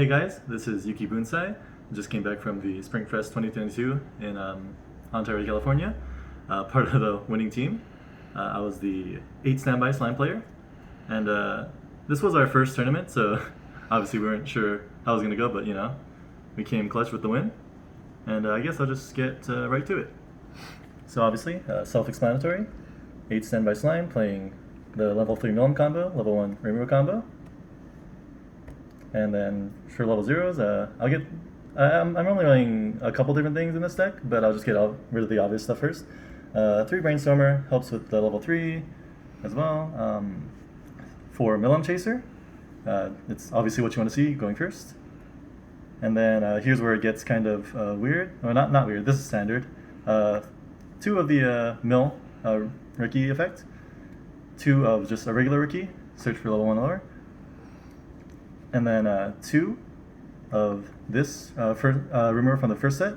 Hey guys, this is Yuki Bunsai. Just came back from the Spring Fest 2022 in Ontario, California. Part of the winning team. I was the 8 standby slime player, and this was our first tournament, so obviously we weren't sure how it was going to go, but we came clutch with the win, and I guess I'll just get right to it. So obviously, self-explanatory, 8 standby slime playing the level 3 Milm combo, level 1 Rimuru combo. And then for level 0s, I'm only running a couple different things in this deck, but I'll just get rid of the obvious stuff first. 3 Brainstormer helps with the level 3 as well. 4 Milm Chaser, it's obviously what you want to see going first. And then here's where it gets kind of weird. Or not weird, this is standard. 2 of the Mill Rookie effect. 2 of just a regular Rookie, search for level 1 or lower. And then 2 of this Rimuru from the first set.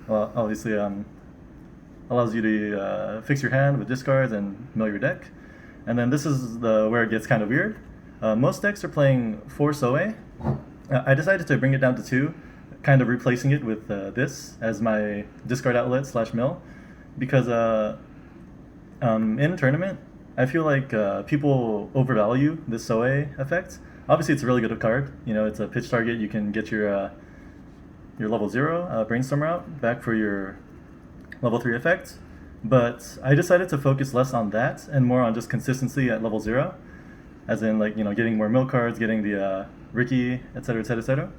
Well, obviously allows you to fix your hand with discards and mill your deck. And then this is where it gets kind of weird. Most decks are playing 4 Soe. I decided to bring it down to 2, kind of replacing it with this as my discard outlet / mill. Because in tournament, I feel like people overvalue this Soe effect. Obviously, it's a really good card. It's a pitch target. You can get your level 0 Brainstormer out back for your level 3 effect. But I decided to focus less on that and more on just consistency at level 0. As in, getting more mill cards, getting the Ricky, etc., etc., etc.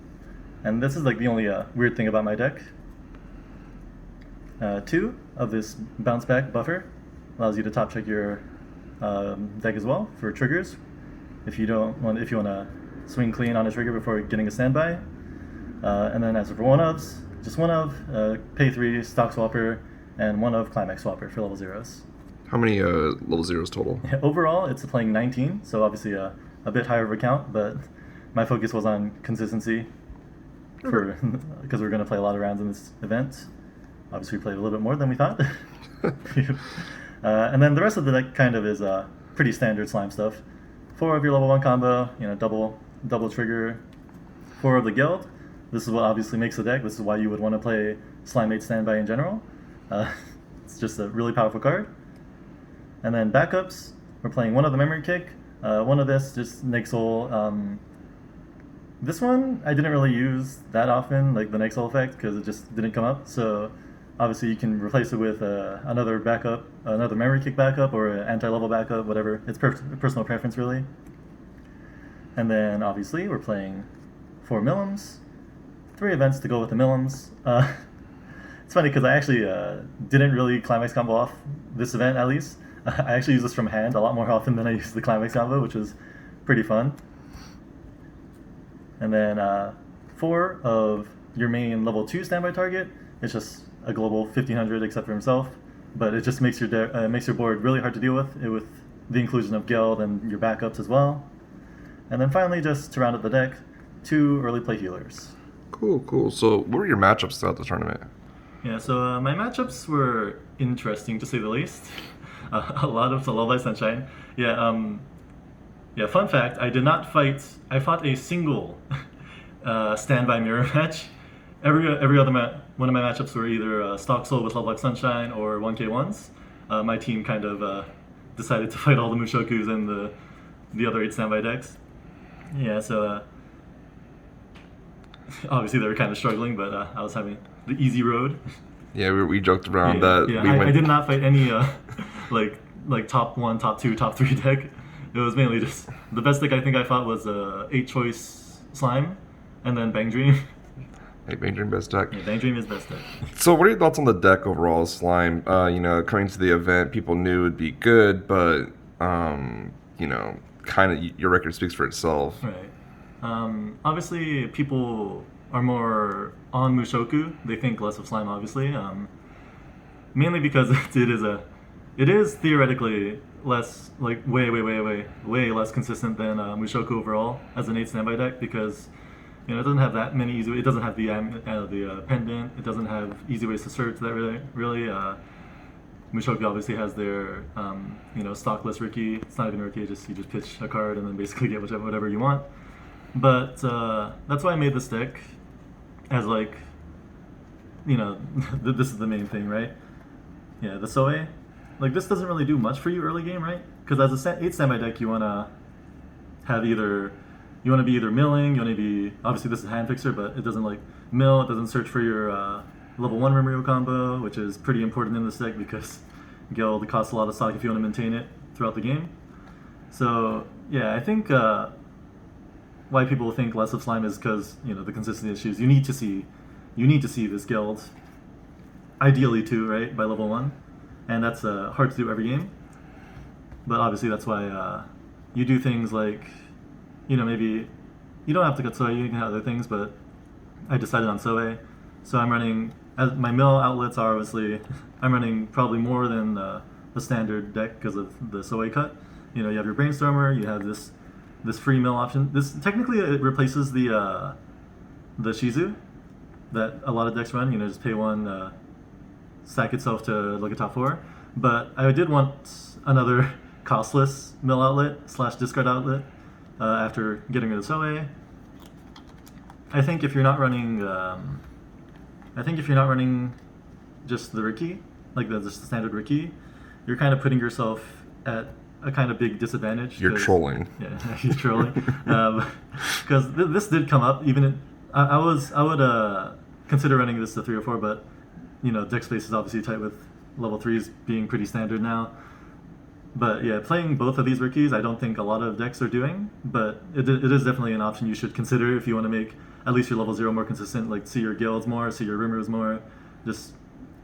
And this is the only weird thing about my deck. 2 of this bounce back buffer allows you to top check your deck as well for triggers. If you want to swing clean on a trigger before getting a standby. And then as for 1-ofs, just 1 of, pay 3, stock swapper, and 1 of climax swapper for level 0s. How many level 0s total? Overall, it's playing 19, so obviously a bit higher of a count, but my focus was on consistency because we're going to play a lot of rounds in this event. Obviously, we played a little bit more than we thought. And then the rest of the deck kind of is pretty standard slime stuff. 4 of your level 1 combo, double trigger. 4 of the guild. This is what obviously makes the deck. This is why you would want to play Slime 8 Standby in general. It's just a really powerful card. And then backups, we're playing 1 of the Memory Kick, 1 of this, just Nixel. This one I didn't really use that often, like the Nixel effect, because it just didn't come up. So obviously you can replace it with another backup, another Memory Kick backup, or an anti-level backup, whatever. It's personal preference, really. And then obviously we're playing 4 Milms, 3 events to go with the Milms. It's funny because I actually didn't really climax combo off this event, at least. I actually use this from hand a lot more often than I use the climax combo, which was pretty fun. And then 4 of your main level 2 standby target. It's just a global 1500 except for himself, but it just makes your board really hard to deal with the inclusion of Geld and your backups as well. And then finally, just to round up the deck, 2 early play healers. Cool. So what were your matchups throughout the tournament? Yeah, so my matchups were interesting to say the least. A lot of Lullaby Sunshine. Yeah, fun fact, I fought a single standby mirror match. Every other one of my matchups were either Stock Soul with Lullaby Sunshine or 1k1s. My team kind of decided to fight all the Mushokus and the other 8 standby decks. Yeah, so obviously they were kind of struggling, but I was having the easy road. Yeah, we joked around that. Yeah, I did not fight any like top 1, top 2, top 3 deck. It was mainly just the best deck I think I fought was 8 choice slime, and then Bang Dream. Hey, Bang Dream best deck. Yeah, Bang Dream is best deck. So what are your thoughts on the deck overall, Slime? Coming to the event, people knew it'd be good, but kind of your record speaks for itself. Right. Obviously, people are more on Mushoku. They think less of Slime, obviously. Mainly because it is theoretically less, way less consistent than Mushoku overall as an 8 standby deck, because it doesn't have that many easy. It doesn't have the pendant. It doesn't have easy ways to search. That really. Mushoku obviously has their stockless Riki. It's not even Riki. You just pitch a card and then basically get whatever you want. But that's why I made this deck as like, this is the main thing, right? Yeah, the Soe. Like, this doesn't really do much for you early game, right? Because as a 8 standby deck, you want to have either, you want to be either milling, you want to be, obviously this is hand fixer, but it doesn't like mill, it doesn't search for your level 1 Rimuru combo, which is pretty important in this deck because Guild costs a lot of stock if you want to maintain it throughout the game. So, yeah, I think why people think less of Slime is because, the consistency issues. You need to see this Guild, ideally too, right, by level 1. And that's hard to do every game. But obviously that's why you do things like, maybe you don't have to cut Soe, you can have other things, but I decided on Soe. So I'm running, as my mill outlets are obviously, I'm running probably more than the standard deck because of the Soe cut. You have your Brainstormer, you have this free mill option. This technically it replaces the Shizu that a lot of decks run. Just pay 1, stack itself to like a top 4. But I did want another costless mill outlet / discard outlet after getting rid of Soe. I think if you're not running, just the Riki, like just the standard Riki, you're kind of putting yourself at a kind of big disadvantage. You're trolling. Yeah, you're trolling. Because this did come up. Even I would consider running this to 3 or 4, but deck space is obviously tight with level 3s being pretty standard now. But yeah, playing both of these Rikis, I don't think a lot of decks are doing, but it is definitely an option you should consider if you want to make at least your level 0 more consistent, like see your guilds more, see your Rimurus more, just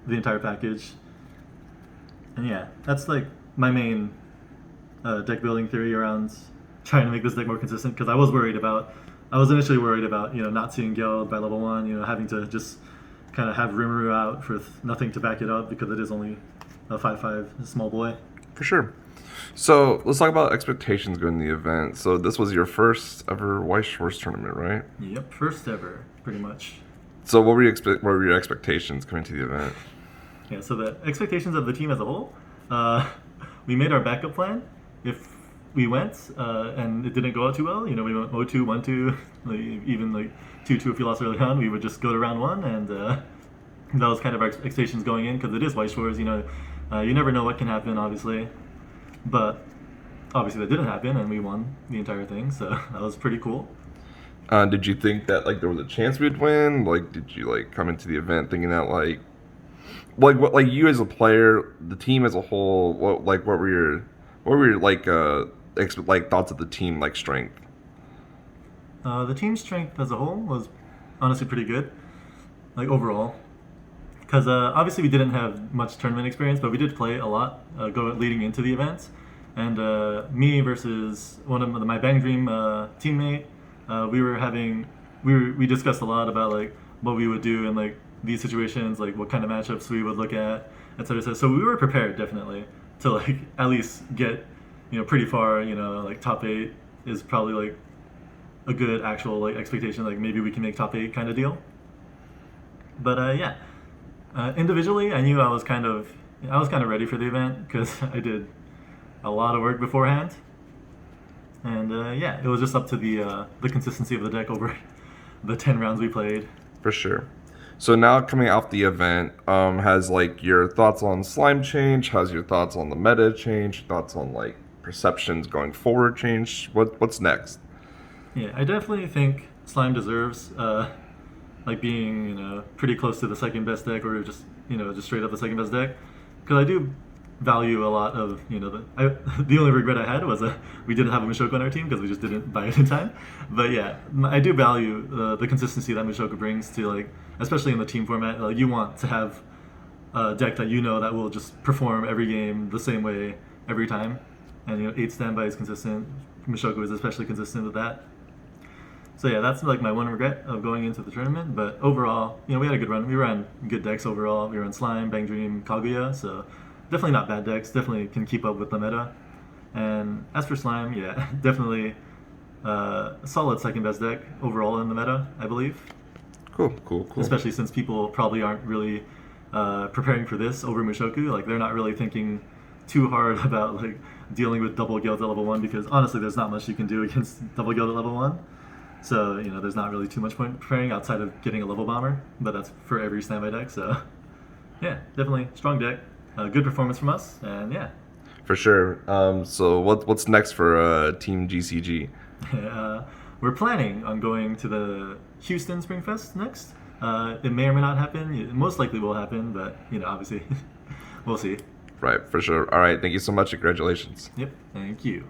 the entire package. And yeah, that's like my main deck building theory around trying to make this deck more consistent, because I was initially worried about, not seeing guild by level 1, having to just kind of have Rimuru out for nothing to back it up because it is only a 5/5 small boy. For sure. So let's talk about expectations going to the event. So this was your first ever Weiss Schwarz tournament, right? Yep, first ever, pretty much. So what were your expectations coming to the event? Yeah, so the expectations of the team as a whole, we made our backup plan. If we went and it didn't go out too well, we went 0-2, 1-2, even like 2-2 if we lost early on, we would just go to round 1, and that was kind of our expectations going in, because it is Weiss Schwarz, you never know what can happen, obviously. But obviously that didn't happen, and we won the entire thing, so that was pretty cool. Did you think that there was a chance we'd win? Did you come into the event thinking that what you as a player, the team as a whole, what were your thoughts of the team strength? The team strength as a whole was honestly pretty good, overall. Because obviously we didn't have much tournament experience, but we did play a lot leading into the events. And me versus one of my Bang Dream teammate, we discussed a lot about what we would do in these situations, what kind of matchups we would look at, etc. So we were prepared definitely to at least get pretty far. Top 8 is probably a good actual expectation. Maybe we can make top 8 kind of deal. But yeah. Individually, I knew I was kind of ready for the event because I did a lot of work beforehand, and yeah, it was just up to the consistency of the deck over the 10 rounds we played. For sure. So now coming off the event, has your thoughts on Slime changed? Has your thoughts on the meta changed? Thoughts on perceptions going forward changed? What's next? Yeah, I definitely think Slime deserves being pretty close to the second best deck, or just straight up the second best deck, because I do value a lot of the only regret I had was we didn't have a Mushoku on our team because we just didn't buy it in time. But yeah, I do value the consistency that Mushoku brings to especially in the team format. You want to have a deck that that will just perform every game the same way every time, and 8 standby is consistent. Mushoku is especially consistent with that. So yeah, that's my one regret of going into the tournament. But overall, we had a good run. We ran good decks overall. We ran Slime, Bang Dream, Kaguya, so definitely not bad decks. Definitely can keep up with the meta. And as for Slime, yeah, definitely a solid second best deck overall in the meta, I believe. Cool. Especially since people probably aren't really preparing for this over Mushoku. They're not really thinking too hard about dealing with double guilds at level 1, because honestly, there's not much you can do against double guild at level 1. So, there's not really too much point preparing outside of getting a level bomber, but that's for every standby deck, so yeah, definitely strong deck. Good performance from us, and yeah. For sure. So what's next for Team GCG? We're planning on going to the Houston Spring Fest next. It may or may not happen. It most likely will happen, but obviously, we'll see. Right, for sure. All right, thank you so much. Congratulations. Yep, thank you.